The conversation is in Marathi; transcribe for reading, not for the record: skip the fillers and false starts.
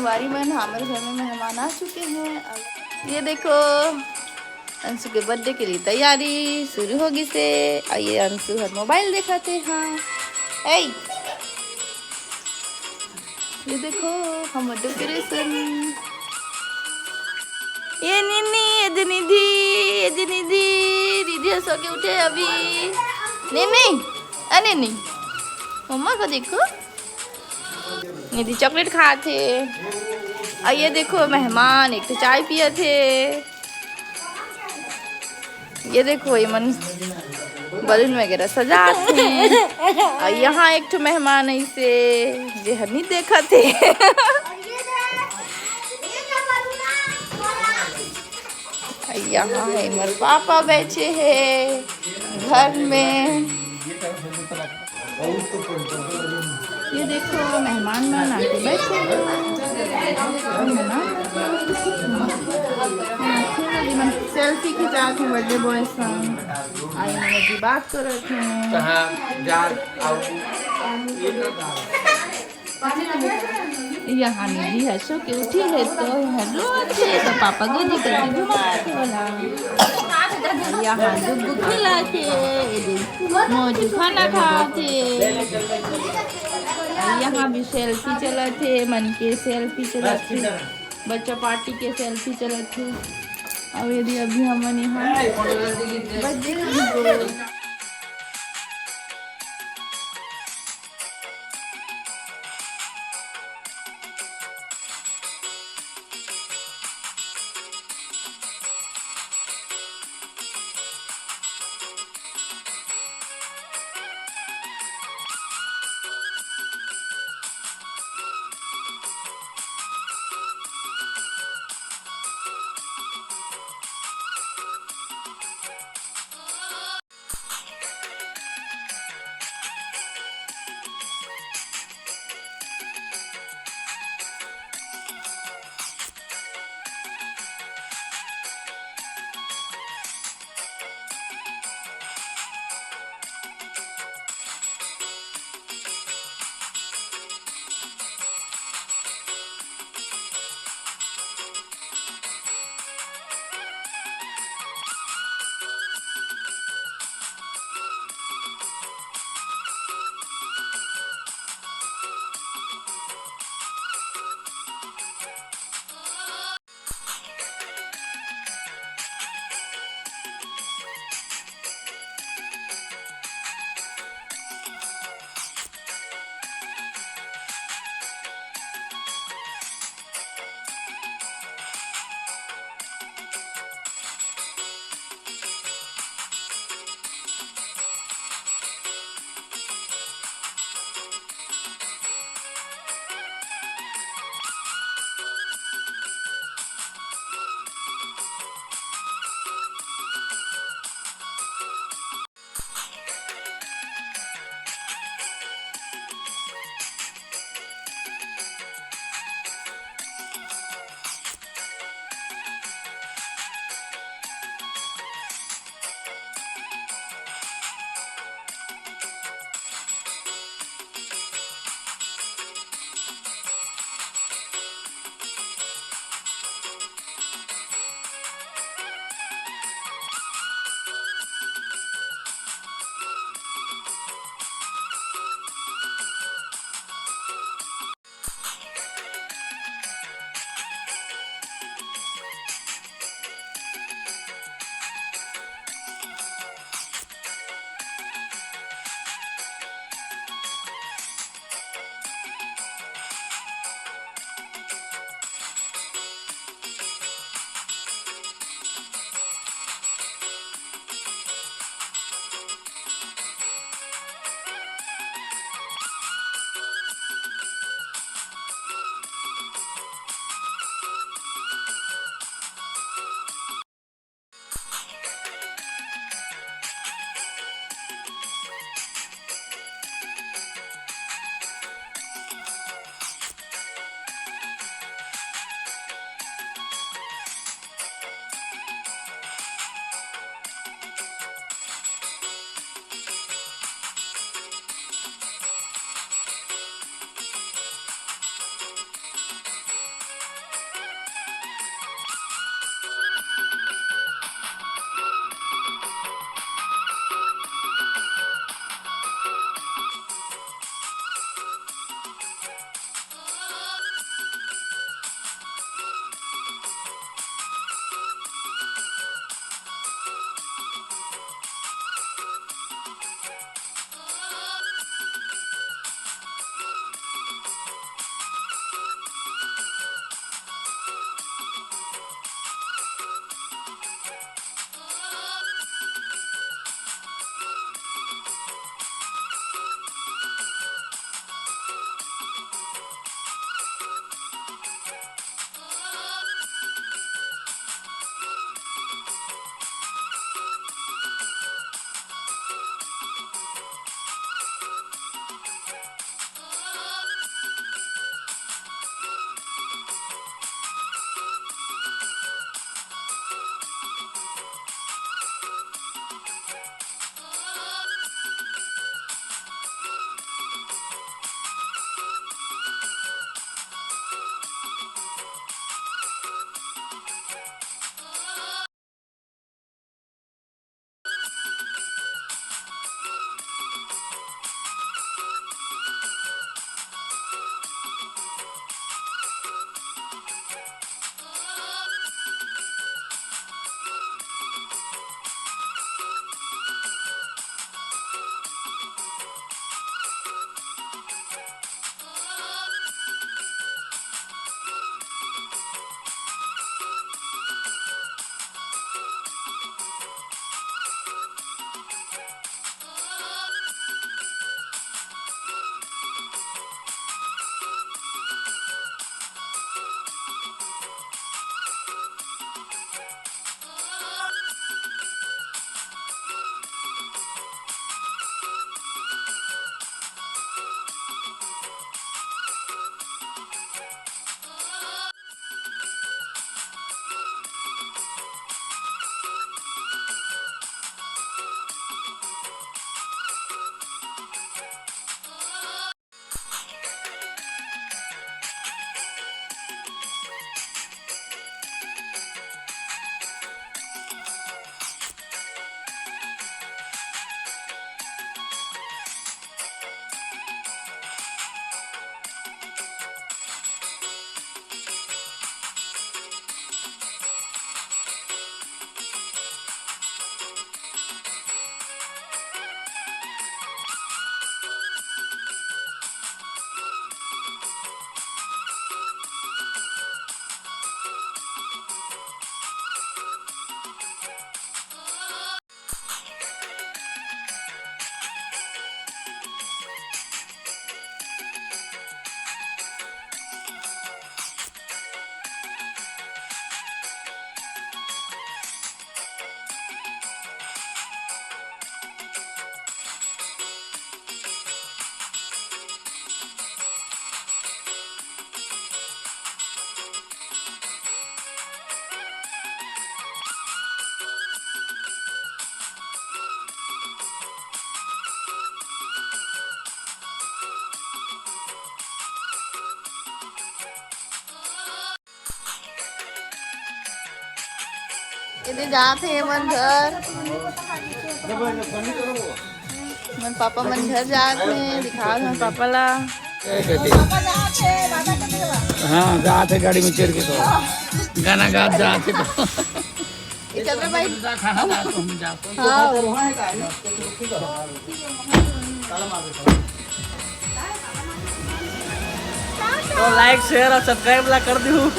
कुंवारी मन हमारे घर में मेहमान आ चुके हैं। अब ये देखो अंशु के बर्थडे के लिए तैयारी शुरू होगी से। आइए अंशु हर मोबाइल दिखाते हैं। ऐ ये देखो हम डेकोरेशन। ये निन्नी ये निधि ये निधि दीदी सो के उठे अभी। निन्नी अरे नहीं मम्मा को देखो निधि चॉकलेट खाए थे। और ये देखो मेहमान एक तो चाय पिए थे। ये देखो ये मन बलून वगैरह सजा थे। और यहाँ एक तो मेहमान ऐसे जे नहीं देखा थे। यहाँ है मेरे पापा बैठे हैं घर में। ये देखो मेहमान मान आके बैठे हैं। सेल्फी खिंचा थी बर्थडे बॉय संग। आई मैंने की बात कर रहे थे। यहाँ निधि है सो के उठी है तो यहाँ रोज है तो पापा गोदी करके घुमाते वाला। यहाँ दुग्गू खिलाते मौजू खाना खाते। यहाँ भी सेल्फी चला थे मन के सेल्फी चला थे बच्चा पार्टी के सेल्फी चला थे। अब यदि अभी हमने यहाँ बर्थडे इधर जाते हैं मन घर, मन पापा मन घर जाते हैं, दिखा मन पापा ला। हाँ जाते गाड़ी में चढ़ के तो गाना गा जाते तो चल रहे भाई। खाना तो हम जाते तो लाइक शेयर और सब्सक्राइब ला कर दूँ।